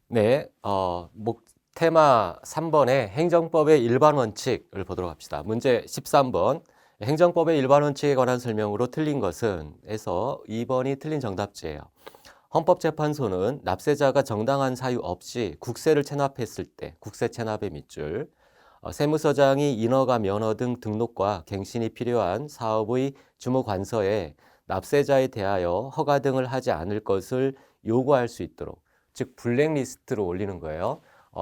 네, 테마 3번의 행정법의 일반 원칙을 보도록 합시다. 문제 13번. 행정법의 일반 원칙에 관한 설명으로 틀린 것은 에서 2번이 틀린 정답지예요. 헌법재판소는 납세자가 정당한 사유 없이 국세를 체납했을 때, 국세 체납의 밑줄, 세무서장이 인허가 면허 등 등록과 갱신이 필요한 사업의 주무관서에 납세자에 대하여 허가 등을 하지 않을 것을 요구할 수 있도록, 즉 블랙리스트로 올리는 거예요.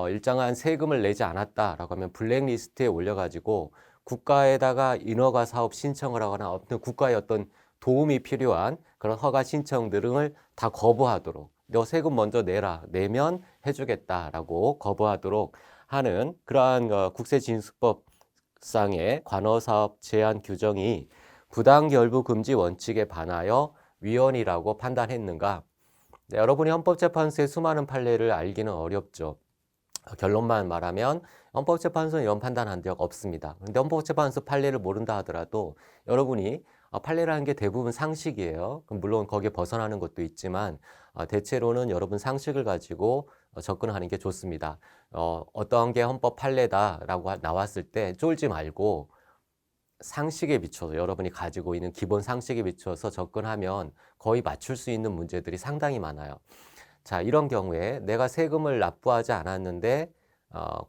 일정한 세금을 내지 않았다라고 하면 블랙리스트에 올려가지고 국가에다가 인허가 사업 신청을 하거나 어떤 국가의 어떤 도움이 필요한 그런 허가 신청 등을 다 거부하도록, 너 세금 먼저 내라, 내면 해주겠다라고 거부하도록 하는 그러한 국세징수법상의 관어사업 제한 규정이 부당결부 금지 원칙에 반하여 위헌이라고 판단했는가? 네, 여러분이 헌법재판소의 수많은 판례를 알기는 어렵죠. 결론만 말하면 헌법재판소는 이런 판단한 적 없습니다. 근데 헌법재판소 판례를 모른다 하더라도 여러분이 판례라는 게 대부분 상식이에요. 물론 거기에 벗어나는 것도 있지만 대체로는 여러분 상식을 가지고 접근하는 게 좋습니다. 어떠한 게 헌법 판례다라고 나왔을 때 쫄지 말고 상식에 비춰서 여러분이 가지고 있는 기본 상식에 비춰서 접근하면 거의 맞출 수 있는 문제들이 상당히 많아요. 자, 이런 경우에 내가 세금을 납부하지 않았는데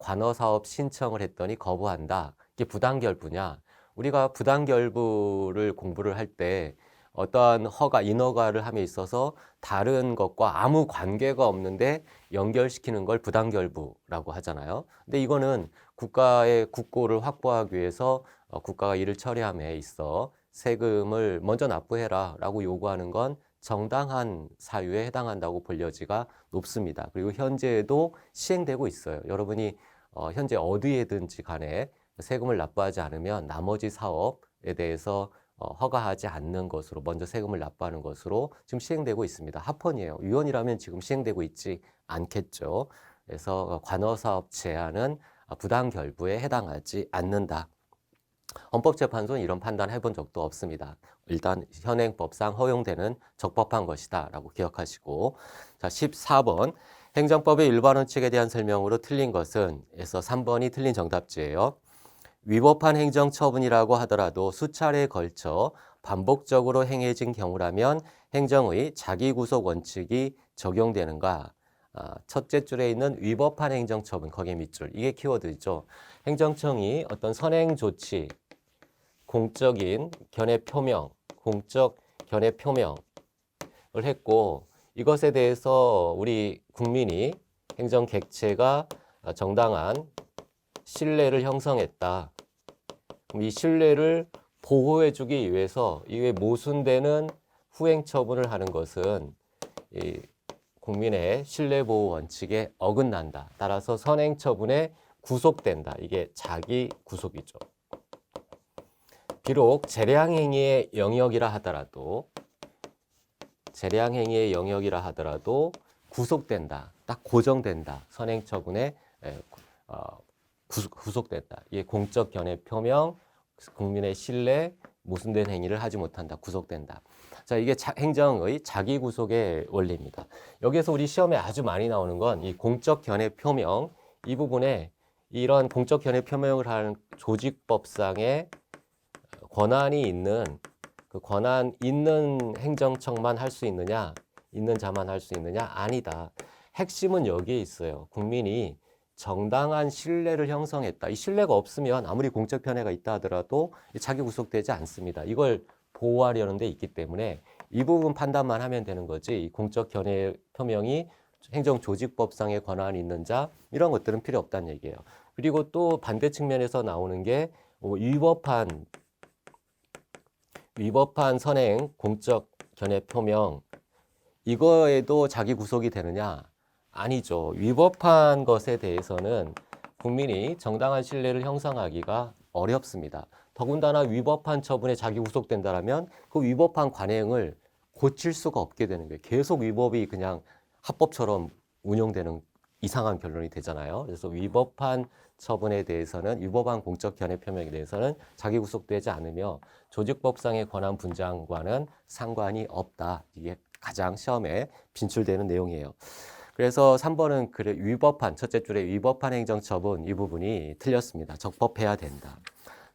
관어사업 신청을 했더니 거부한다. 이게 부당결부냐? 우리가 부당결부를 공부를 할 때 어떠한 허가, 인허가를 함에 있어서 다른 것과 아무 관계가 없는데 연결시키는 걸 부당결부라고 하잖아요. 근데 이거는 국가의 국고를 확보하기 위해서 국가가 이를 처리함에 있어 세금을 먼저 납부해라 라고 요구하는 건 정당한 사유에 해당한다고 볼 여지가 높습니다. 그리고 현재에도 시행되고 있어요. 여러분이 현재 어디에든지 간에 세금을 납부하지 않으면 나머지 사업에 대해서 허가하지 않는 것으로 먼저 세금을 납부하는 것으로 지금 시행되고 있습니다. 합헌이에요. 위헌이라면 지금 시행되고 있지 않겠죠. 그래서 관어사업 제한은 부당결부에 해당하지 않는다. 헌법재판소는 이런 판단 해본 적도 없습니다. 일단 현행법상 허용되는 적법한 것이다 라고 기억하시고, 자 14번 행정법의 일반 원칙에 대한 설명으로 틀린 것은 에서 3번이 틀린 정답지예요. 위법한 행정처분이라고 하더라도 수차례에 걸쳐 반복적으로 행해진 경우라면 행정의 자기구속 원칙이 적용되는가? 첫째 줄에 있는 위법한 행정처분, 거기에 밑줄, 이게 키워드죠. 행정청이 어떤 선행 조치, 공적인 견해 표명, 공적 견해 표명을 했고 이것에 대해서 우리 국민이 행정 객체가 정당한 신뢰를 형성했다. 그럼 이 신뢰를 보호해주기 위해서 이에 모순되는 후행 처분을 하는 것은 이 국민의 신뢰 보호 원칙에 어긋난다. 따라서 선행 처분에 구속된다. 이게 자기 구속이죠. 비록 재량행위의 영역이라 하더라도 구속된다. 딱 고정된다. 선행처분에 구속된다. 이게 공적 견해 표명, 국민의 신뢰, 모순된 행위를 하지 못한다. 구속된다. 자, 이게 행정의 자기 구속의 원리입니다. 여기에서 우리 시험에 아주 많이 나오는 건 이 공적 견해 표명, 이 부분에 이런 공적 견해 표명을 하는 조직법상의 권한이 있는 그 권한 있는 행정청만 할 수 있느냐, 있는 자만 할 수 있느냐? 아니다. 핵심은 여기에 있어요. 국민이 정당한 신뢰를 형성했다. 이 신뢰가 없으면 아무리 공적 편애가 있다 하더라도 자기 구속되지 않습니다. 이걸 보호하려는 데 있기 때문에 이 부분 판단만 하면 되는 거지. 이 공적 견해 표명이 행정조직법상의 권한이 있는 자 이런 것들은 필요 없다는 얘기예요. 그리고 또 반대 측면에서 나오는 게 위법한 선행 공적 견해 표명 이거에도 자기 구속이 되느냐? 아니죠. 위법한 것에 대해서는 국민이 정당한 신뢰를 형성하기가 어렵습니다. 더군다나 위법한 처분에 자기 구속된다면 그 위법한 관행을 고칠 수가 없게 되는 거예요. 계속 위법이 그냥 합법처럼 운용되는 이상한 결론이 되잖아요. 그래서 위법한 처분에 대해서는 위법한 공적 견해 표명에 대해서는 자기 구속되지 않으며 조직법상의 권한 분장과는 상관이 없다. 이게 가장 시험에 빈출되는 내용이에요. 그래서 3번은 그래 위법한 첫째 줄에 위법한 행정처분 이 부분이 틀렸습니다. 적법해야 된다.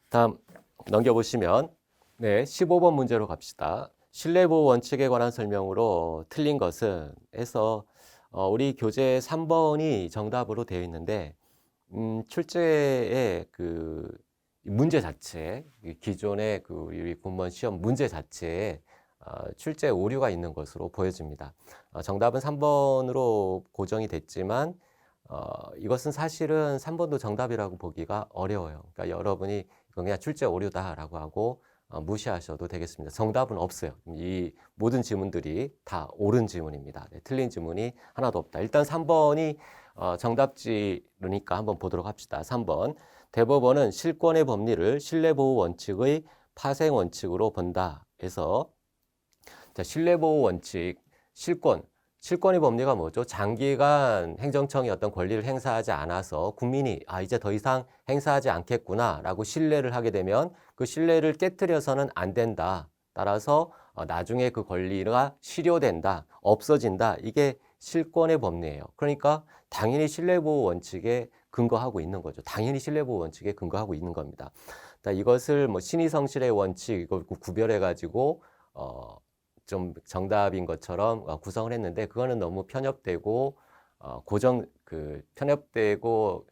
다음 넘겨보시면 네, 15번 문제로 갑시다. 신뢰보호 원칙에 관한 설명으로 틀린 것은 해서 우리 교재 3번이 정답으로 되어 있는데 출제의 그 문제 자체, 기존의 그 우리 공무원 시험 문제 자체에 출제 오류가 있는 것으로 보여집니다. 정답은 3번으로 고정이 됐지만 이것은 사실은 3번도 정답이라고 보기가 어려워요. 그러니까 여러분이 이건 그냥 출제 오류다라고 하고 무시하셔도 되겠습니다. 정답은 없어요. 이 모든 지문들이 다 옳은 지문입니다. 네, 틀린 지문이 하나도 없다. 일단 3번이 정답지니까 한번 보도록 합시다. 3번. 대법원은 실권의 법리를 신뢰보호 원칙의 파생 원칙으로 본다. 해서 자, 신뢰보호 원칙, 실권의 법리가 뭐죠? 장기간 행정청이 어떤 권리를 행사하지 않아서 국민이 이제 더 이상 행사하지 않겠구나 라고 신뢰를 하게 되면 그 신뢰를 깨트려서는 안 된다. 따라서 나중에 그 권리가 실효된다, 없어진다. 이게 실권의 법리예요. 그러니까 당연히 신뢰보호 원칙에 근거하고 있는 거죠. 당연히 신뢰보호 원칙에 근거하고 있는 겁니다. 이것을 뭐 신의성실의 원칙 이걸 구별해가지고 좀 정답인 것처럼 구성을 했는데 그거는 너무 편협되고 편협되고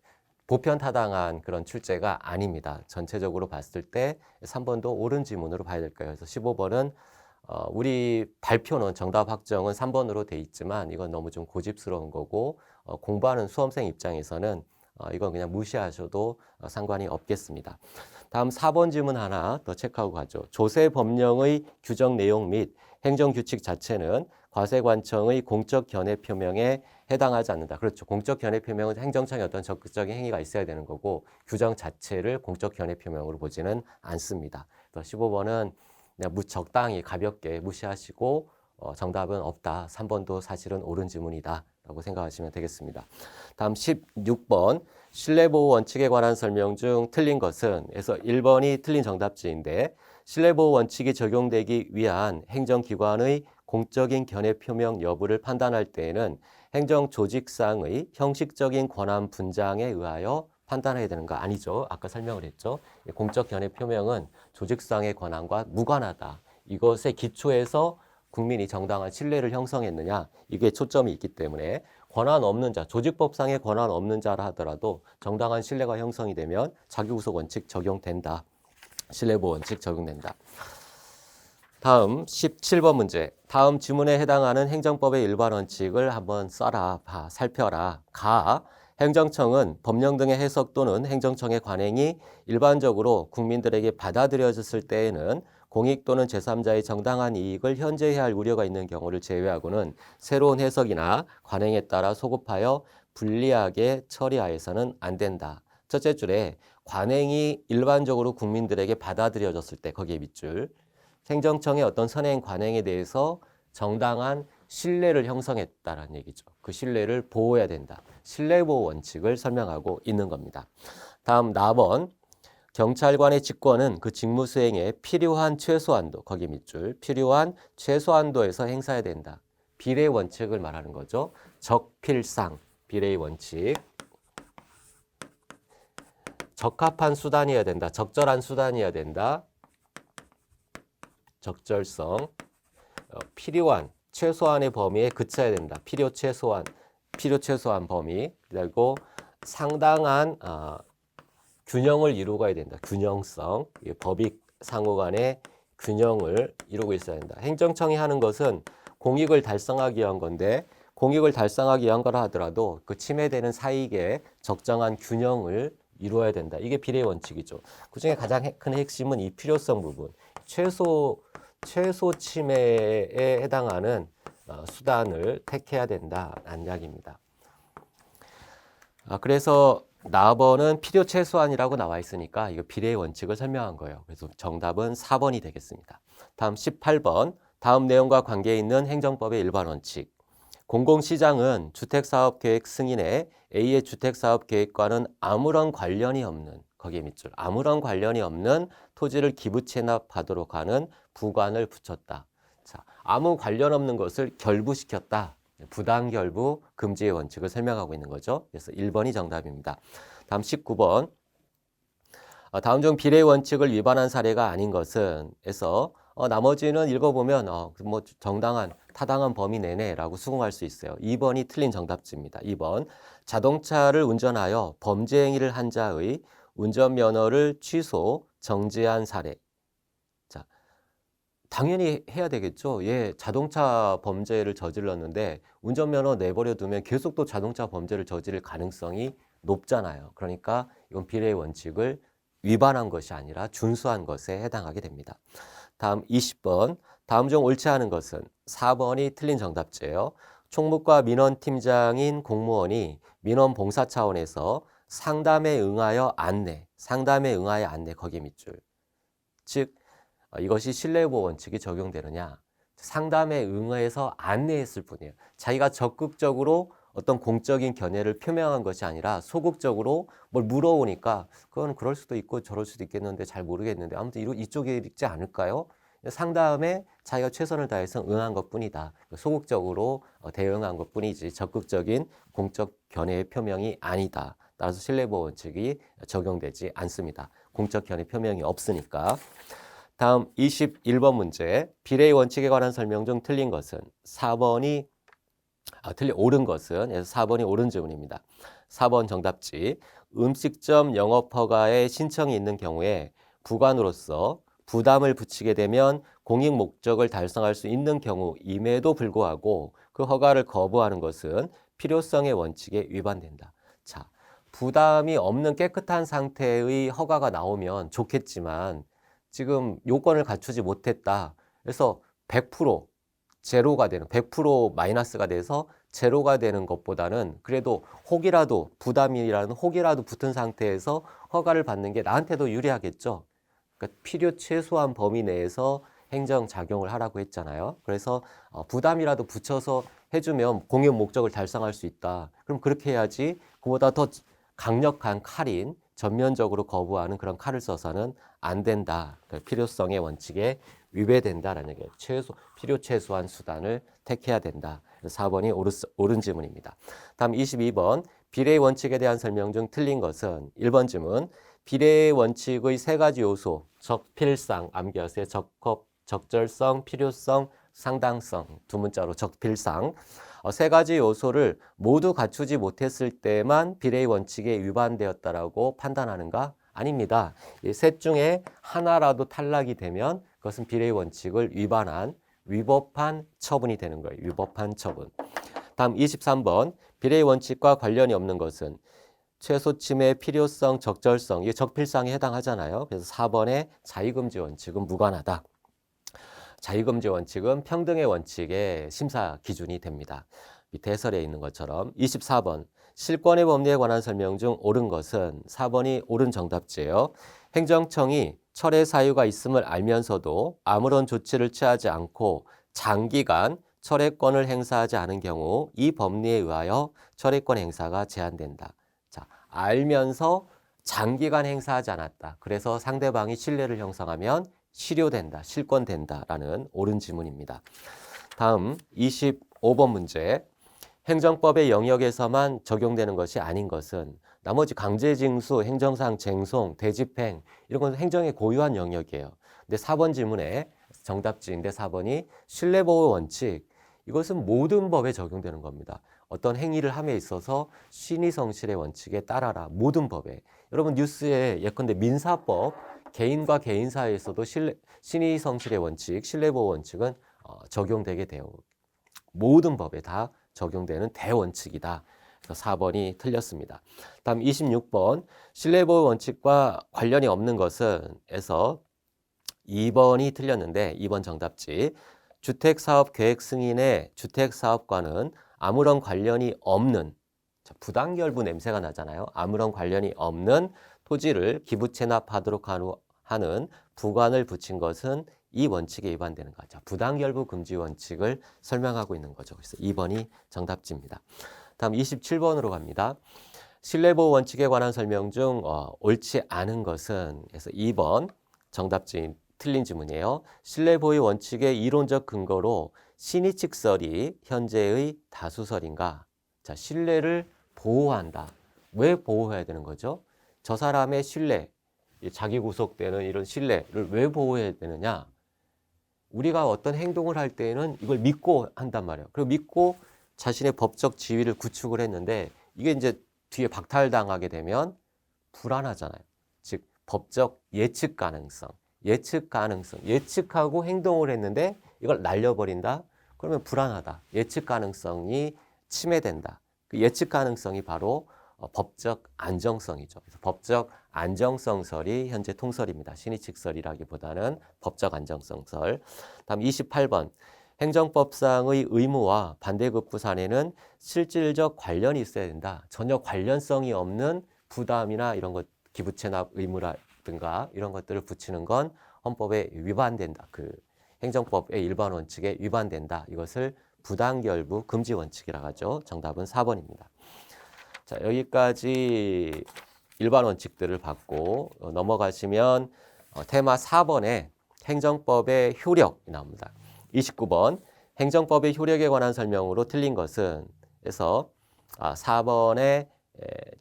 보편타당한 그런 출제가 아닙니다. 전체적으로 봤을 때 3번도 옳은 지문으로 봐야 될 거예요. 그래서 15번은 우리 발표는 정답 확정은 3번으로 돼 있지만 이건 너무 좀 고집스러운 거고 공부하는 수험생 입장에서는 이건 그냥 무시하셔도 상관이 없겠습니다. 다음 4번 질문 하나 더 체크하고 가죠. 조세 법령의 규정 내용 및 행정규칙 자체는 과세관청의 공적 견해 표명에 해당하지 않는다. 그렇죠. 공적 견해 표명은 행정청의 어떤 적극적인 행위가 있어야 되는 거고 규정 자체를 공적 견해 표명으로 보지는 않습니다. 15번은 그냥 적당히 가볍게 무시하시고 정답은 없다. 3번도 사실은 옳은 지문이다. 라고 생각하시면 되겠습니다. 다음 16번 신뢰보호 원칙에 관한 설명 중 틀린 것은 해서 1번이 틀린 정답지인데 신뢰보호 원칙이 적용되기 위한 행정기관의 공적인 견해 표명 여부를 판단할 때에는 행정조직상의 형식적인 권한 분장에 의하여 판단해야 되는 거 아니죠. 아까 설명을 했죠. 공적 견해 표명은 조직상의 권한과 무관하다. 이것에 기초해서 국민이 정당한 신뢰를 형성했느냐 이게 초점이 있기 때문에 권한 없는 자, 조직법상의 권한 없는 자라 하더라도 정당한 신뢰가 형성이 되면 자기구속 원칙 적용된다. 신뢰보호 원칙 적용된다. 다음 17번 문제. 다음 지문에 해당하는 행정법의 일반 원칙을 한번 써라, 살펴라. 행정청은 법령 등의 해석 또는 행정청의 관행이 일반적으로 국민들에게 받아들여졌을 때에는 공익 또는 제3자의 정당한 이익을 현재해야 할 우려가 있는 경우를 제외하고는 새로운 해석이나 관행에 따라 소급하여 불리하게 처리하여서는 안 된다. 첫째 줄에 관행이 일반적으로 국민들에게 받아들여졌을 때 거기에 밑줄 행정청의 어떤 선행 관행에 대해서 정당한 신뢰를 형성했다라는 얘기죠. 그 신뢰를 보호해야 된다. 신뢰보호 원칙을 설명하고 있는 겁니다. 다음 4번 경찰관의 직권은 그 직무 수행에 필요한 최소한도 거기 밑줄 필요한 최소한도에서 행사해야 된다. 비례 원칙을 말하는 거죠. 적필상 비례의 원칙 적합한 수단이어야 된다. 적절한 수단이어야 된다. 적절성 필요한 최소한의 범위에 그쳐야 된다. 필요 최소한 범위 그리고 상당한 균형을 이루어야 된다. 균형성 법익 상호 간의 균형을 이루고 있어야 된다. 행정청이 하는 것은 공익을 달성하기 위한 건데 공익을 달성하기 위한 거라 하더라도 그 침해되는 사익에 적정한 균형을 이루어야 된다. 이게 비례 원칙이죠. 그중에 가장 큰 핵심은 이 필요성 부분. 최소 침해에 해당하는 수단을 택해야 된다는 이야기입니다. 그래서 나번은 필요 최소한이라고 나와 있으니까 이거 비례의 원칙을 설명한 거예요. 그래서 정답은 4번이 되겠습니다. 다음 18번 다음 내용과 관계 있는 행정법의 일반 원칙. 공공시장은 주택사업계획 승인에 A의 주택사업계획과는 아무런 관련이 없는 거기에 밑줄 아무런 관련이 없는 토지를 기부 체납하도록 하는 부관을 붙였다. 자, 아무 관련 없는 것을 결부시켰다. 부당결부 금지의 원칙을 설명하고 있는 거죠. 그래서 1번이 정답입니다. 다음 19번. 다음 중 비례 원칙을 위반한 사례가 아닌 것은 에서 나머지는 읽어보면 뭐 정당한 타당한 범위 내내라고 수긍할 수 있어요. 2번이 틀린 정답지입니다. 2번 자동차를 운전하여 범죄 행위를 한 자의 운전면허를 취소, 정지한 사례. 자, 당연히 해야 되겠죠. 예, 자동차 범죄를 저질렀는데 운전면허 내버려 두면 계속 또 자동차 범죄를 저지를 가능성이 높잖아요. 그러니까 이건 비례의 원칙을 위반한 것이 아니라 준수한 것에 해당하게 됩니다. 다음 20번. 다음 중 옳지 않은 것은 4번이 틀린 정답지예요. 총무과 민원팀장인 공무원이 민원 봉사 차원에서 상담에 응하여 안내, 거기에 밑줄. 즉 이것이 신뢰보호 원칙이 적용되느냐. 상담에 응해서 안내했을 뿐이에요. 자기가 적극적으로 어떤 공적인 견해를 표명한 것이 아니라 소극적으로 뭘 물어오니까 그건 그럴 수도 있고 저럴 수도 있겠는데 잘 모르겠는데 아무튼 이쪽에 있지 않을까요? 상담에 자기가 최선을 다해서 응한 것뿐이다. 소극적으로 대응한 것뿐이지 적극적인 공적 견해의 표명이 아니다. 따라서 신뢰보호 원칙이 적용되지 않습니다. 공적 견해 표명이 없으니까. 다음 21번 문제. 비례의 원칙에 관한 설명 중 틀린 것은 4번이 옳은 것은 그래서 4번이 옳은 질문입니다. 4번 정답지. 음식점 영업 허가에 신청이 있는 경우에 부관으로서 부담을 붙이게 되면 공익 목적을 달성할 수 있는 경우임에도 불구하고 그 허가를 거부하는 것은 필요성의 원칙에 위반된다. 자, 부담이 없는 깨끗한 상태의 허가가 나오면 좋겠지만 지금 요건을 갖추지 못했다. 그래서 100% 제로가 되는 100% 마이너스가 돼서 제로가 되는 것보다는 그래도 혹이라도 부담이라는 혹이라도 붙은 상태에서 허가를 받는 게 나한테도 유리하겠죠. 그러니까 필요 최소한 범위 내에서 행정 작용을 하라고 했잖아요. 그래서 부담이라도 붙여서 해주면 공익 목적을 달성할 수 있다. 그럼 그렇게 해야지 그보다 더 강력한 칼인 전면적으로 거부하는 그런 칼을 써서는 안 된다. 그러니까 필요성의 원칙에 위배된다라는 게 필요 최소한 수단을 택해야 된다. 4번이 옳은 질문입니다. 다음 22번. 비례의 원칙에 대한 설명 중 틀린 것은 1번 질문. 비례의 원칙의 세 가지 요소, 적필상, 암기하세요. 적합, 적절성, 필요성, 상당성. 두 문자로 적필상. 세 가지 요소를 모두 갖추지 못했을 때만 비례의 원칙에 위반되었다라고 판단하는가? 아닙니다. 이 셋 중에 하나라도 탈락이 되면 그것은 비례의 원칙을 위법한 처분이 되는 거예요. 위법한 처분. 다음 23번. 비례의 원칙과 관련이 없는 것은 최소 침해 필요성, 적절성, 이게 적필상에 해당하잖아요. 그래서 4번의 자의금지 원칙은 무관하다. 자의금지 원칙은 평등의 원칙의 심사 기준이 됩니다. 밑에 해설에 있는 것처럼 24번. 실권의 법리에 관한 설명 중 옳은 것은 4번이 옳은 정답지예요. 행정청이 철회 사유가 있음을 알면서도 아무런 조치를 취하지 않고 장기간 철회권을 행사하지 않은 경우 이 법리에 의하여 철회권 행사가 제한된다. 자, 알면서 장기간 행사하지 않았다. 그래서 상대방이 신뢰를 형성하면 실효된다, 실권된다라는 옳은 지문입니다. 다음 25번 문제. 행정법의 영역에서만 적용되는 것이 아닌 것은 나머지 강제징수, 행정상 쟁송, 대집행 이런 건 행정의 고유한 영역이에요. 근데 4번 질문에 정답지인데 4번이 신뢰보호 원칙, 이것은 모든 법에 적용되는 겁니다. 어떤 행위를 함에 있어서 신의성실의 원칙에 따라라. 모든 법에. 여러분 뉴스에 예컨대 민사법, 개인과 개인 사이에서도 신의성실의 원칙, 신뢰보호 원칙은 적용되게 돼요. 모든 법에 다 적용되는 대원칙이다. 그래서 4번이 틀렸습니다. 다음 26번. 신뢰보호 원칙과 관련이 없는 것은 에서 2번이 틀렸는데 2번 정답지. 주택사업 계획 승인의 주택사업과는 아무런 관련이 없는, 부당결부 냄새가 나잖아요. 아무런 관련이 없는 토지를 기부 체납하도록 하는 부관을 붙인 것은 이 원칙에 위반되는 거죠. 부당결부 금지 원칙을 설명하고 있는 거죠. 그래서 2번이 정답지입니다. 다음 27번으로 갑니다. 신뢰보호 원칙에 관한 설명 중 옳지 않은 것은 그래서 2번 정답지 틀린 지문이에요. 신뢰보호 원칙의 이론적 근거로 신의칙설이 현재의 다수설인가? 자, 신뢰를 보호한다. 왜 보호해야 되는 거죠? 저 사람의 신뢰, 자기 구속되는 이런 신뢰를 왜 보호해야 되느냐? 우리가 어떤 행동을 할 때는 이걸 믿고 한단 말이에요. 그리고 믿고 자신의 법적 지위를 구축을 했는데 이게 이제 뒤에 박탈당하게 되면 불안하잖아요. 즉 법적 예측 가능성, 예측하고 행동을 했는데 이걸 날려버린다? 그러면 불안하다. 예측 가능성이 침해된다. 그 예측 가능성이 바로 법적 안정성이죠. 그래서 법적 안정성설이 현재 통설입니다. 신의칙설이라기보다는 법적 안정성설. 다음 28번. 행정법상의 의무와 반대급부 사례는 실질적 관련이 있어야 된다. 전혀 관련성이 없는 부담이나 이런 것, 기부채납 의무라든가 이런 것들을 붙이는 건 헌법에 위반된다. 그 행정법의 일반 원칙에 위반된다. 이것을 부당결부 금지 원칙이라고 하죠. 정답은 4번입니다. 자, 여기까지 일반 원칙들을 받고 넘어가시면 테마 4번에 행정법의 효력이 나옵니다. 29번 행정법의 효력에 관한 설명으로 틀린 것은 해서 4번에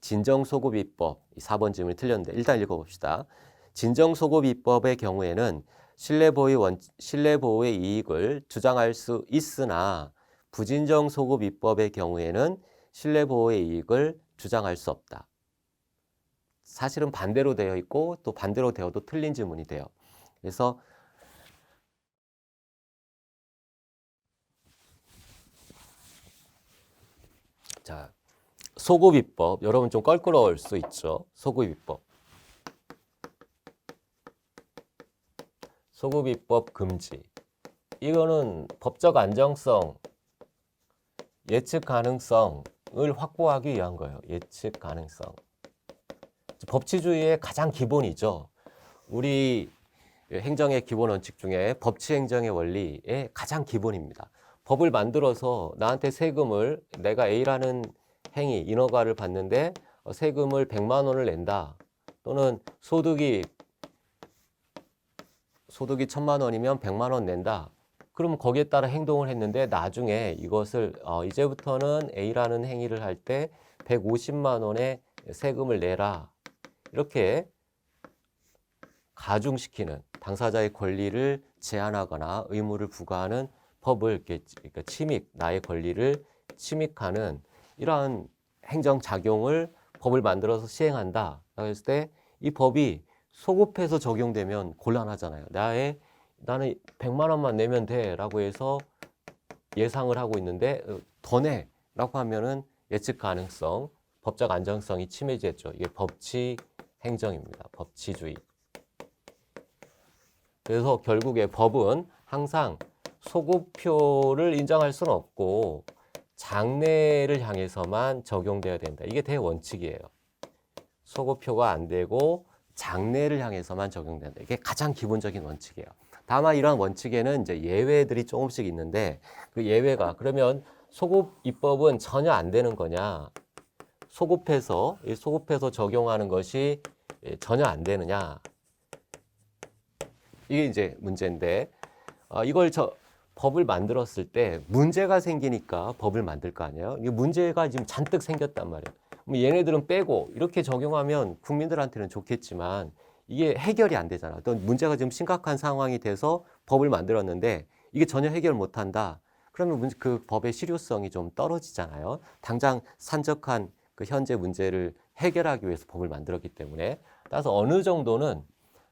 진정소급입법 4번 질문이 틀렸는데 일단 읽어봅시다. 진정소급입법의 경우에는 신뢰보호의 이익을 주장할 수 있으나 부진정소급입법의 경우에는 신뢰보호의 이익을 주장할 수 없다. 사실은 반대로 되어 있고 또 반대로 되어도 틀린 질문이 돼요. 그래서 자, 소급입법 여러분 좀 껄끄러울 수 있죠. 소급입법 금지 이거는 법적 안정성 예측 가능성을 확보하기 위한 거예요. 예측 가능성 법치주의의 가장 기본이죠. 우리 행정의 기본 원칙 중에 법치행정의 원리의 가장 기본입니다. 법을 만들어서 나한테 세금을 내가 A라는 행위, 인허가를 받는데 세금을 100만 원을 낸다. 또는 소득이 1000만 원이면 100만 원 낸다. 그럼 거기에 따라 행동을 했는데 나중에 이것을 이제부터는 A라는 행위를 할 때 150만 원의 세금을 내라. 이렇게 가중시키는 당사자의 권리를 제한하거나 의무를 부과하는 법을 그러니까 나의 권리를 침익하는 이러한 행정작용을 법을 만들어서 시행한다. 그랬을 때 이 법이 소급해서 적용되면 곤란하잖아요. 나는 100만 원만 내면 돼 라고 해서 예상을 하고 있는데 더 내 라고 하면은 예측 가능성, 법적 안정성이 침해됐죠. 이게 법치 행정입니다. 법치주의. 그래서 결국에 법은 항상 소급표를 인정할 수는 없고 장래를 향해서만 적용돼야 된다. 이게 대원칙이에요. 소급표가 안 되고 장래를 향해서만 적용된다. 이게 가장 기본적인 원칙이에요. 다만 이러한 원칙에는 이제 예외들이 조금씩 있는데 그 예외가 그러면 소급 입법은 전혀 안 되는 거냐? 소급해서 적용하는 것이 전혀 안 되느냐? 이게 이제 문제인데 이걸 법을 만들었을 때 문제가 생기니까 법을 만들 거 아니에요? 이게 문제가 지금 잔뜩 생겼단 말이에요. 얘네들은 빼고 이렇게 적용하면 국민들한테는 좋겠지만 이게 해결이 안 되잖아. 어떤 문제가 지금 심각한 상황이 돼서 법을 만들었는데 이게 전혀 해결 못 한다. 그러면 그 법의 실효성이 좀 떨어지잖아요. 당장 산적한 그 현재 문제를 해결하기 위해서 법을 만들었기 때문에. 따라서 어느 정도는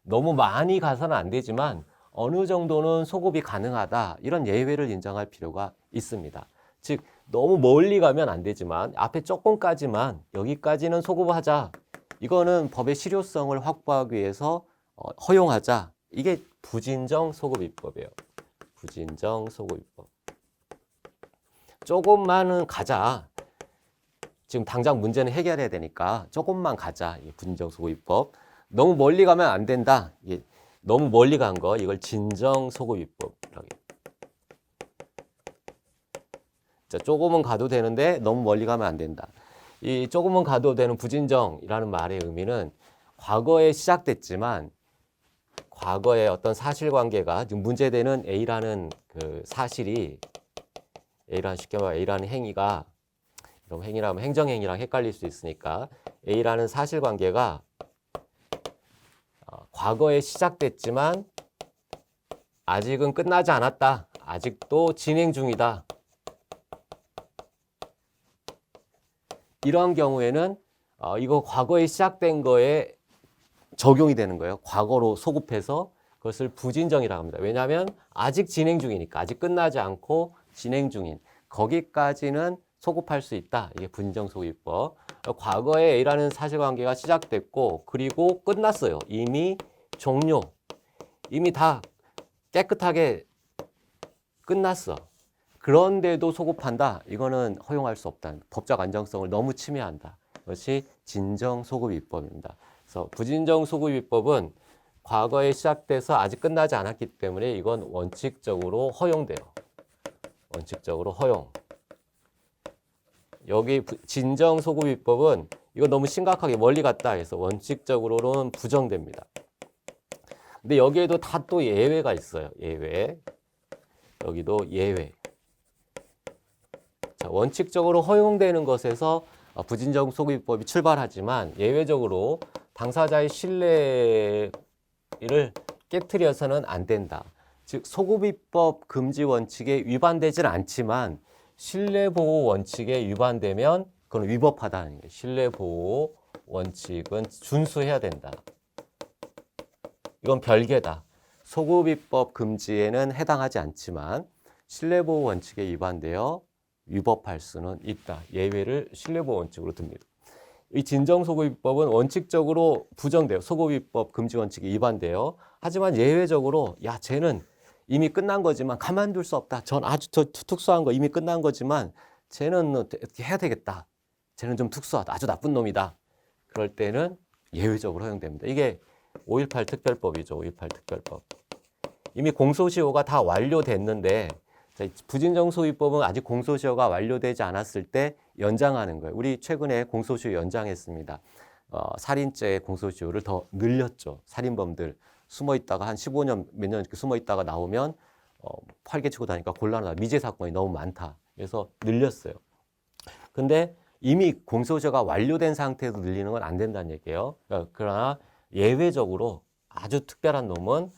너무 많이 가서는 안 되지만 어느 정도는 소급이 가능하다. 이런 예외를 인정할 필요가 있습니다. 즉 너무 멀리 가면 안 되지만 앞에 조금까지만 여기까지는 소급하자. 이거는 법의 실효성을 확보하기 위해서 허용하자. 이게 부진정 소급입법이에요. 부진정 소급입법. 조금만은 가자. 지금 당장 문제는 해결해야 되니까 조금만 가자. 이게 부진정 소급입법. 너무 멀리 가면 안 된다. 이게 너무 멀리 간 거 이걸 진정 소급입법이라고 해요. 자, 조금은 가도 되는데 너무 멀리 가면 안 된다. 이 조금은 가도 되는 부진정이라는 말의 의미는 과거에 시작됐지만 과거의 어떤 사실관계가 지금 문제되는 A라는 그 사실이 A라는 쉽게 말해 A라는 행위가 그럼 행위라면 행정행위랑 헷갈릴 수 있으니까 A라는 사실관계가 과거에 시작됐지만 아직은 끝나지 않았다. 아직도 진행 중이다. 이런 경우에는 이거 과거에 시작된 거에 적용이 되는 거예요. 과거로 소급해서 그것을 부진정이라고 합니다. 왜냐하면 아직 진행 중이니까 아직 끝나지 않고 진행 중인 거기까지는 소급할 수 있다. 이게 부진정 소급입법. 과거에 A라는 사실관계가 시작됐고 그리고 끝났어요. 이미 종료. 이미 다 깨끗하게 끝났어. 그런데도 소급한다. 이거는 허용할 수 없다. 법적 안정성을 너무 침해한다. 그것이 진정소급입법입니다. 그래서 부진정소급입법은 과거에 시작돼서 아직 끝나지 않았기 때문에 이건 원칙적으로 허용돼요. 원칙적으로 허용. 여기 진정소급입법은 이거 너무 심각하게 멀리 갔다 해서 원칙적으로는 부정됩니다. 근데 여기에도 다 또 예외가 있어요. 예외. 여기도 예외. 자, 원칙적으로 허용되는 것에서 부진정 소급입법이 출발하지만 예외적으로 당사자의 신뢰를 깨트려서는 안 된다. 즉 소급입법 금지 원칙에 위반되질 않지만 신뢰보호 원칙에 위반되면 그건 위법하다는 거예요. 신뢰보호 원칙은 준수해야 된다. 이건 별개다. 소급입법 금지에는 해당하지 않지만 신뢰보호 원칙에 위반되어 위법할 수는 있다. 예외를 신뢰보호 원칙으로 듭니다. 이 진정소급입법은 원칙적으로 부정돼요. 소급입법 금지 원칙에 위반돼요. 하지만 예외적으로 야 쟤는 이미 끝난 거지만 가만둘 수 없다. 전 아주 특수한 거 이미 끝난 거지만 쟤는 어떻게 해야 되겠다. 쟤는 좀 특수하다. 아주 나쁜 놈이다. 그럴 때는 예외적으로 허용됩니다. 이게 5.18 특별법이죠. 5.18 특별법. 이미 공소시효가 다 완료됐는데 부진정소급입법은 아직 공소시효가 완료되지 않았을 때 연장하는 거예요. 우리 최근에 공소시효 연장했습니다. 살인죄의 공소시효를 더 늘렸죠. 살인범들 숨어 있다가 한 15년 몇 년 이렇게 숨어 있다가 나오면 활개 치고 다니까 곤란하다. 미제 사건이 너무 많다. 그래서 늘렸어요. 근데 이미 공소시효가 완료된 상태에서 늘리는 건 안 된다는 얘기예요. 그러나 예외적으로 아주 특별한 놈은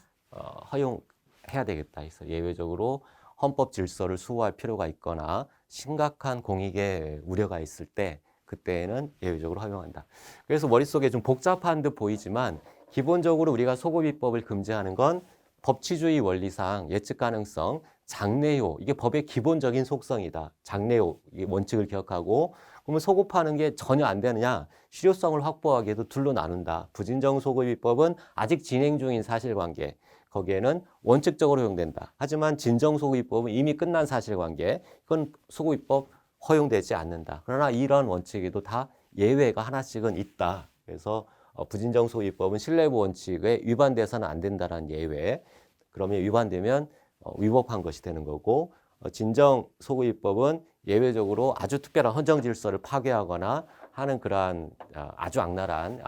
허용해야 되겠다 해서 예외적으로 헌법 질서를 수호할 필요가 있거나 심각한 공익의 우려가 있을 때 그때는 예외적으로 허용한다. 그래서 머릿속에 좀 복잡한 듯 보이지만 기본적으로 우리가 소급입법을 금지하는 건 법치주의 원리상 예측 가능성, 장래효, 이게 법의 기본적인 속성이다. 장래효, 이 원칙을 기억하고 그러면 소급하는 게 전혀 안 되느냐? 실효성을 확보하기에도 둘로 나눈다. 부진정 소급입법은 아직 진행 중인 사실관계. 거기에는 원칙적으로 허용된다. 하지만 진정소급입법은 이미 끝난 사실관계, 그건 소급입법 허용되지 않는다. 그러나 이런 원칙에도 다 예외가 하나씩은 있다. 그래서 부진정소급입법은 신뢰보호 원칙에 위반돼서는 안 된다는 예외. 그러면 위반되면 위법한 것이 되는 거고 진정소급입법은 예외적으로 아주 특별한 헌정질서를 파괴하거나 하는 그러한 아주 악랄한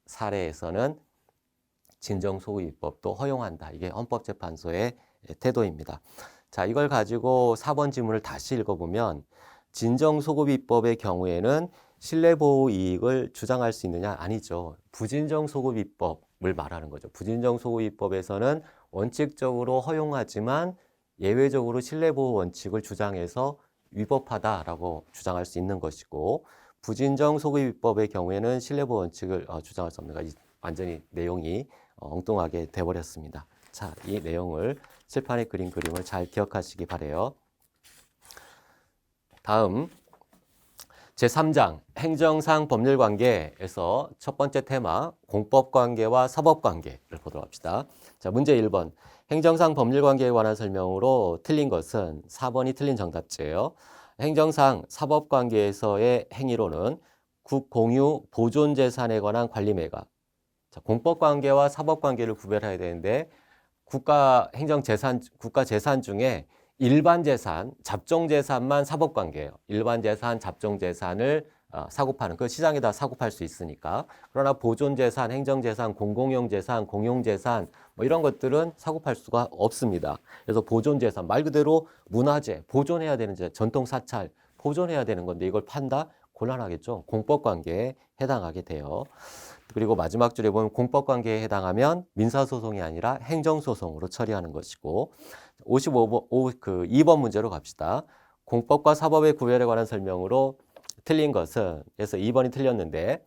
사례에서는 진정소급입법도 허용한다. 이게 헌법재판소의 태도입니다. 자, 이걸 가지고 4번 지문을 다시 읽어보면 진정소급입법의 경우에는 신뢰보호 이익을 주장할 수 있느냐? 아니죠. 부진정소급입법을 말하는 거죠. 부진정소급입법에서는 원칙적으로 허용하지만 예외적으로 신뢰보호 원칙을 주장해서 위법하다라고 주장할 수 있는 것이고 부진정소급입법의 경우에는 신뢰보호 원칙을 주장할 수 없는 거 완전히 내용이 엉뚱하게 돼버렸습니다. 자, 이 내용을 칠판에 그린 그림을 잘 기억하시기 바래요. 다음 제3장 행정상 법률관계에서 첫 번째 테마 공법관계와 사법관계를 보도록 합시다. 자, 문제 1번 행정상 법률관계에 관한 설명으로 틀린 것은 4번이 틀린 정답지예요. 행정상 사법관계에서의 행위로는 국공유 보존재산에 관한 관리매각. 자, 공법관계와 사법관계를 구별해야 되는데 국가 재산 중에 일반 재산, 잡종 재산만 사법관계예요. 일반 재산, 잡종 재산을 사고파는 그 시장에다 사고팔 수 있으니까. 그러나 보존 재산, 행정 재산, 공공용 재산, 공용 재산 뭐 이런 것들은 사고 팔 수가 없습니다. 그래서 보존재산, 말 그대로 문화재, 보존해야 되는 전통사찰, 보존해야 되는 건데 이걸 판다? 곤란하겠죠. 공법관계에 해당하게 돼요. 그리고 마지막 줄에 보면 공법관계에 해당하면 민사소송이 아니라 행정소송으로 처리하는 것이고 2번 문제로 갑시다. 공법과 사법의 구별에 관한 설명으로 틀린 것은 그래서 2번이 틀렸는데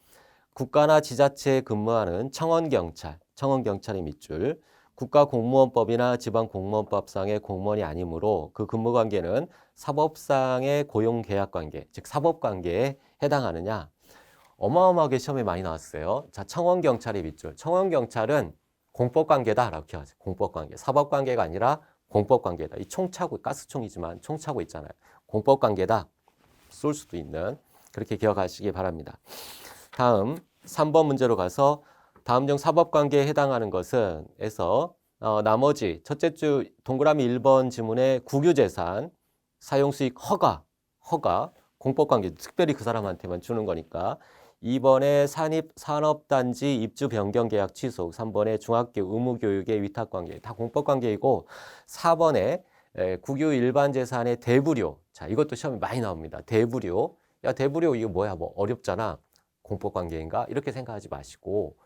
국가나 지자체에 근무하는 청원경찰의 밑줄 국가공무원법이나 지방공무원법상의 공무원이 아니므로 그 근무관계는 사법상의 고용계약관계, 즉 사법관계에 해당하느냐. 어마어마하게 시험에 많이 나왔어요. 자, 청원경찰의 밑줄. 청원경찰은 공법관계다라고 기억하세요. 공법관계. 사법관계가 아니라 공법관계다. 이 총차고, 가스총이지만 총차고 있잖아요. 공법관계다. 쏠 수도 있는. 그렇게 기억하시기 바랍니다. 다음 3번 문제로 가서 다음 중 사법관계에 해당하는 것은 에서 나머지 첫째 줄 동그라미 1번 지문에 국유재산, 사용수익 허가, 공법관계 특별히 그 사람한테만 주는 거니까 2번에 산업단지 입주 변경 계약 취소, 3번에 중학교 의무교육의 위탁관계 다 공법관계이고 4번에 국유 일반재산의 대부료, 자 이것도 시험에 많이 나옵니다. 대부료, 야 대부료 이거 뭐야 뭐 어렵잖아. 공법관계인가? 이렇게 생각하지 마시고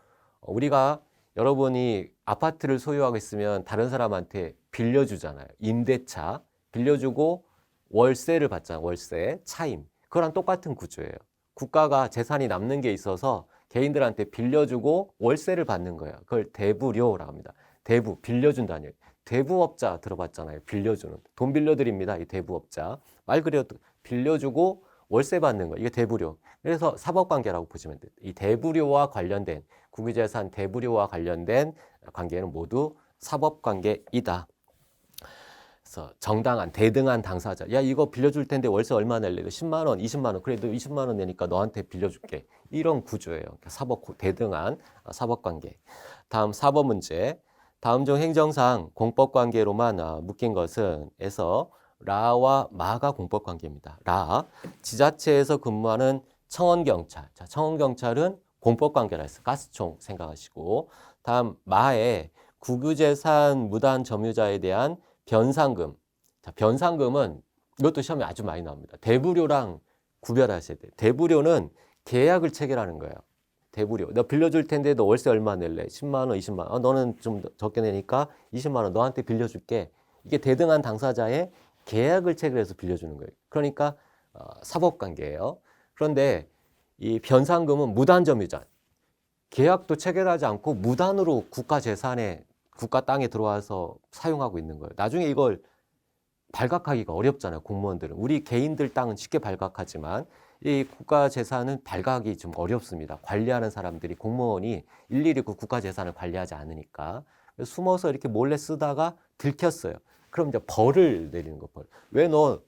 우리가 여러분이 아파트를 소유하고 있으면 다른 사람한테 빌려주잖아요. 임대차 빌려주고 월세를 받잖아요. 월세, 차임. 그거랑 똑같은 구조예요. 국가가 재산이 남는 게 있어서 개인들한테 빌려주고 월세를 받는 거예요. 그걸 대부료라고 합니다. 대부, 빌려준다는 얘기예요. 대부업자 들어봤잖아요. 빌려주는. 돈 빌려드립니다. 이 대부업자. 말 그대로 빌려주고 월세 받는 거. 이게 대부료. 그래서 사법관계라고 보시면 돼요. 이 대부료와 관련된 국유재산 대부료와 관련된 관계는 모두 사법관계이다. 그래서 정당한 대등한 당사자. 야 이거 빌려줄 텐데 월세 얼마 낼래? 10만 원, 20만 원. 그래도 20만 원 내니까 너한테 빌려줄게. 이런 구조예요. 대등한 사법관계. 다음 4번 문제. 다음 중 행정상 공법관계로만 묶인 것은 에서 라와 마가 공법관계입니다. 라, 지자체에서 근무하는 청원경찰. 자, 청원경찰은 공법관계라 했어요. 가스총 생각하시고. 다음 마에 국유재산 무단 점유자에 대한 변상금. 자, 변상금은 이것도 시험에 아주 많이 나옵니다. 대부료랑 구별하셔야 돼요. 대부료는 계약을 체결하는 거예요. 대부료. 너 빌려줄 텐데 너 월세 얼마 낼래? 10만 원, 20만 원. 너는 좀 적게 내니까 20만 원 너한테 빌려줄게. 이게 대등한 당사자의 계약을 체결해서 빌려주는 거예요. 그러니까 사법관계예요. 그런데 이 변상금은 무단점유자. 계약도 체결하지 않고 무단으로 국가 재산에 국가 땅에 들어와서 사용하고 있는 거예요. 나중에 이걸 발각하기가 어렵잖아요. 공무원들은. 우리 개인들 땅은 쉽게 발각하지만 이 국가 재산은 발각이 좀 어렵습니다. 관리하는 사람들이 공무원이 일일이 그 국가 재산을 관리하지 않으니까 숨어서 이렇게 몰래 쓰다가 들켰어요. 그럼 이제 벌을 내리는 거 벌. 왜 너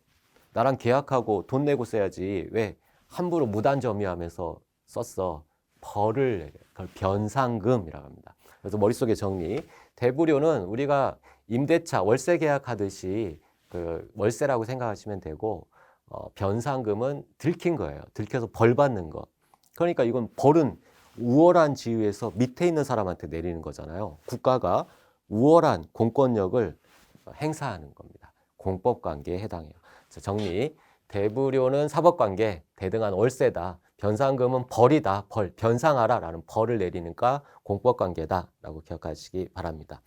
나랑 계약하고 돈 내고 써야지 왜 함부로 무단 점유하면서 썼어? 벌을 내려요. 그걸 변상금이라고 합니다. 그래서 머릿속에 정리. 대부료는 우리가 임대차 월세 계약하듯이 그 월세라고 생각하시면 되고 변상금은 들킨 거예요. 들켜서 벌 받는 거. 그러니까 이건 벌은 우월한 지위에서 밑에 있는 사람한테 내리는 거잖아요. 국가가 우월한 공권력을 행사하는 겁니다. 공법관계에 해당해요. 자, 정리. 대부료는 사법관계, 대등한 월세다. 변상금은 벌이다. 벌, 변상하라 라는 벌을 내리니까 공법관계다 라고 기억하시기 바랍니다.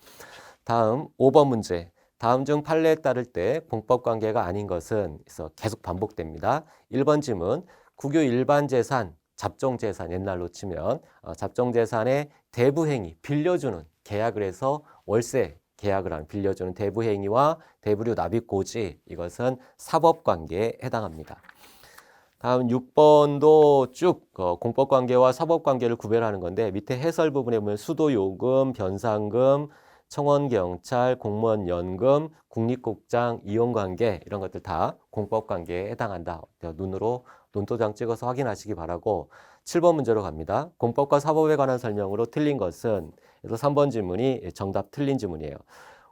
다음 5번 문제. 다음 중 판례에 따를 때 공법관계가 아닌 것은 계속 반복됩니다. 1번 지문, 국유 일반재산, 잡종재산 옛날로 치면 잡종재산의 대부행위, 빌려주는 계약을 해서 월세 계약을 하는 빌려주는 대부행위와 대부료 납입고지 이것은 사법관계에 해당합니다. 다음 6번도 쭉 공법관계와 사법관계를 구별하는 건데 밑에 해설 부분에 보면 수도요금, 변상금, 청원경찰, 공무원연금, 국립국장, 이용관계 이런 것들 다 공법관계에 해당한다. 눈으로 논도장 찍어서 확인하시기 바라고 7번 문제로 갑니다. 공법과 사법에 관한 설명으로 틀린 것은 그래서 3번 질문이 정답 틀린 질문이에요.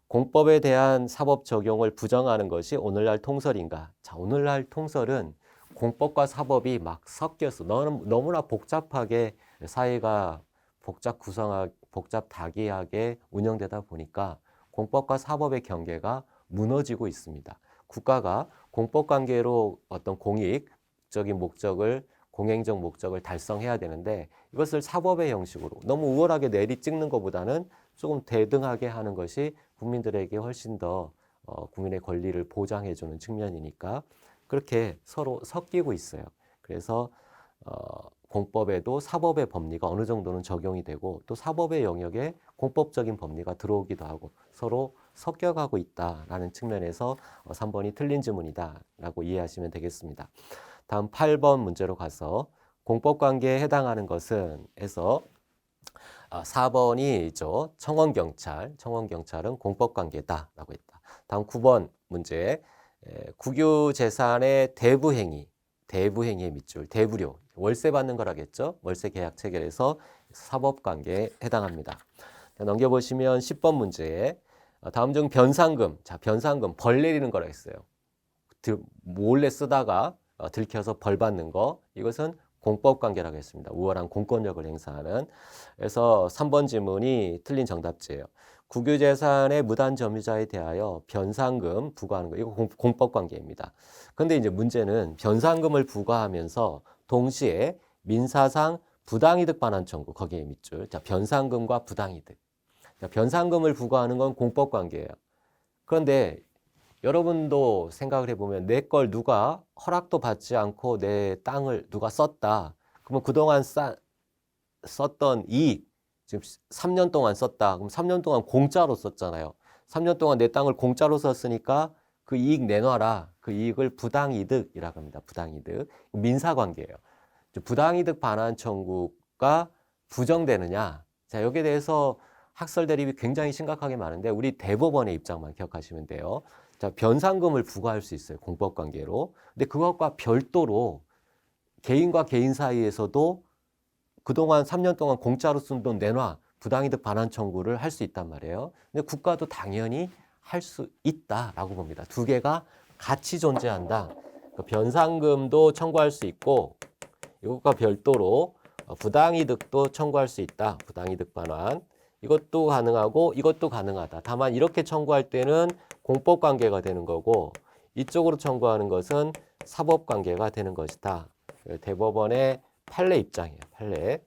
공법에 대한 사법 적용을 부정하는 것이 오늘날 통설인가? 자, 오늘날 통설은 공법과 사법이 막 섞여서 너무나 복잡하게 사회가 복잡 구성화 복잡다기하게 운영되다 보니까 공법과 사법의 경계가 무너지고 있습니다. 국가가 공법관계로 어떤 공익적인 목적을 공행적 목적을 달성해야 되는데 이것을 사법의 형식으로 너무 우월하게 내리 찍는 것보다는 조금 대등하게 하는 것이 국민들에게 훨씬 더 국민의 권리를 보장해주는 측면이니까 그렇게 서로 섞이고 있어요. 그래서 공법에도 사법의 법리가 어느 정도는 적용이 되고 또 사법의 영역에 공법적인 법리가 들어오기도 하고 서로 섞여가고 있다라는 측면에서 3번이 틀린 지문이다라고 이해하시면 되겠습니다. 다음 8번 문제로 가서 공법관계에 해당하는 것은 해서 4번이 있죠. 청원경찰은 공법관계다라고 했다. 다음 9번 문제 국유재산의 대부행위의 밑줄, 대부료, 월세 받는 거라겠죠. 월세 계약 체결에서 사법관계에 해당합니다. 넘겨보시면 10번 문제에 다음 중 변상금, 자 변상금 벌 내리는 거라 했어요. 몰래 쓰다가 들켜서 벌 받는 거, 이것은 공법관계라고 했습니다. 우월한 공권력을 행사하는. 그래서 3번 지문이 틀린 정답지예요. 국유재산의 무단 점유자에 대하여 변상금 부과하는 거, 이거 공법관계입니다. 근데 이제 문제는 변상금을 부과하면서 동시에 민사상 부당이득 반환 청구, 거기에 밑줄. 자, 변상금과 부당이득. 자, 변상금을 부과하는 건 공법관계예요. 그런데 여러분도 생각을 해보면 내 걸 누가 허락도 받지 않고 내 땅을 누가 썼다. 그러면 그동안 썼던 이익, 지금 3년 동안 썼다. 그럼 3년 동안 공짜로 썼잖아요. 3년 동안 내 땅을 공짜로 썼으니까 그 이익 내놔라. 그 이익을 부당이득이라고 합니다. 부당이득. 민사관계예요. 부당이득 반환 청구가 부정되느냐. 자, 여기에 대해서 학설 대립이 굉장히 심각하게 많은데 우리 대법원의 입장만 기억하시면 돼요. 자, 변상금을 부과할 수 있어요. 공법관계로. 근데 그것과 별도로 개인과 개인 사이에서도 그동안 3년 동안 공짜로 쓴 돈 내놔. 부당이득 반환 청구를 할 수 있단 말이에요. 근데 국가도 당연히 할 수 있다라고 봅니다. 두 개가 같이 존재한다. 그러니까 변상금도 청구할 수 있고 이것과 별도로 부당이득도 청구할 수 있다. 부당이득 반환. 이것도 가능하고 이것도 가능하다. 다만 이렇게 청구할 때는 공법관계가 되는 거고 이쪽으로 청구하는 것은 사법관계가 되는 것이다. 대법원의 판례 입장이에요. 판례.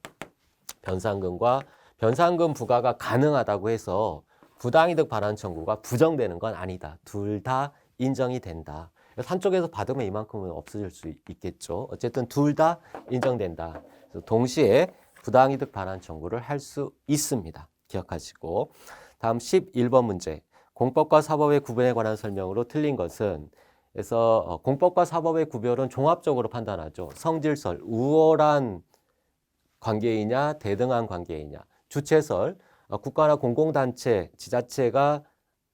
변상금 부과가 가능하다고 해서 부당이득 반환 청구가 부정되는 건 아니다. 둘 다 인정이 된다. 한쪽에서 받으면 이만큼은 없어질 수 있겠죠. 어쨌든 둘 다 인정된다. 그래서 동시에 부당이득 반환 청구를 할 수 있습니다. 기억하시고. 다음 11번 문제. 공법과 사법의 구분에 관한 설명으로 틀린 것은 그래서 공법과 사법의 구별은 종합적으로 판단하죠. 성질설, 우월한 관계이냐 대등한 관계이냐. 주체설, 국가나 공공단체, 지자체가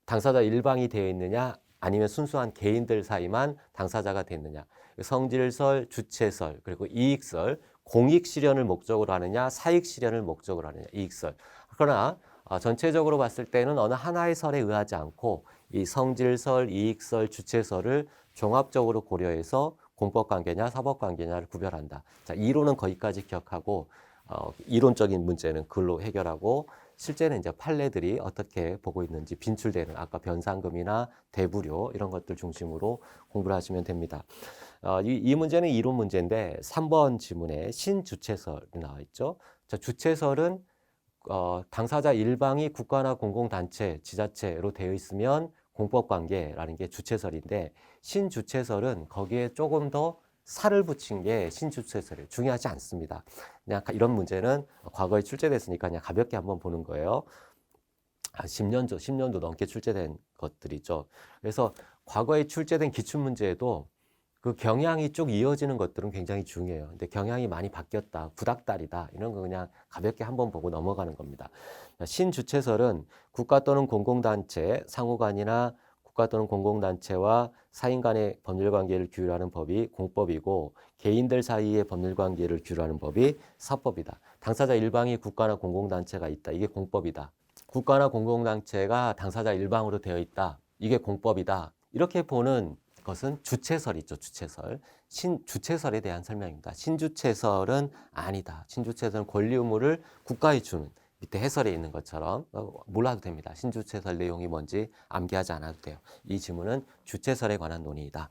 당사자 일방이 되어 있느냐 아니면 순수한 개인들 사이만 당사자가 됐느냐. 성질설, 주체설, 그리고 이익설, 공익 실현을 목적으로 하느냐 사익 실현을 목적으로 하느냐. 이익설. 그러나 전체적으로 봤을 때는 어느 하나의 설에 의하지 않고 이 성질설, 이익설, 주체설을 종합적으로 고려해서 공법관계냐 사법관계냐를 구별한다. 자, 이론은 거기까지 기억하고 이론적인 문제는 글로 해결하고 실제는 이제 판례들이 어떻게 보고 있는지 빈출되는 아까 변상금이나 대부료 이런 것들 중심으로 공부를 하시면 됩니다. 이 문제는 이론 문제인데 3번 지문에 신주체설이 나와 있죠. 자, 주체설은 당사자 일방이 국가나 공공단체, 지자체로 되어 있으면 공법관계라는 게 주체설인데 신주체설은 거기에 조금 더 살을 붙인 게 신주체설이에요. 중요하지 않습니다. 그냥 이런 문제는 과거에 출제됐으니까 그냥 가볍게 한번 보는 거예요. 10년도 넘게 출제된 것들이죠. 그래서 과거에 출제된 기출문제에도 그 경향이 쭉 이어지는 것들은 굉장히 중요해요. 근데 경향이 많이 바뀌었다, 구닥다리다 이런 거 그냥 가볍게 한번 보고 넘어가는 겁니다. 신주체설은 국가 또는 공공단체, 상호간이나 국가 또는 공공단체와 사인 간의 법률관계를 규율하는 법이 공법이고 개인들 사이의 법률관계를 규율하는 법이 사법이다. 당사자 일방이 국가나 공공단체가 있다. 이게 공법이다. 국가나 공공단체가 당사자 일방으로 되어 있다. 이게 공법이다. 이렇게 보는 것은 주체설이죠. 주체설. 신주체설에 대한 설명입니다. 신주체설은 아니다. 신주체설은 권리 의무를 국가에 주는 밑에 해설에 있는 것처럼 몰라도 됩니다. 신주체설 내용이 뭔지 암기하지 않아도 돼요. 이 지문은 주체설에 관한 논의이다.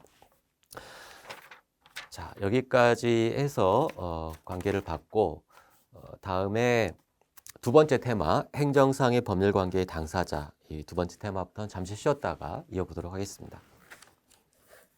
자, 여기까지 해서 관계를 받고 다음에 두 번째 테마, 행정상의 법률관계의 당사자, 이 두 번째 테마부터는 잠시 쉬었다가 이어보도록 하겠습니다.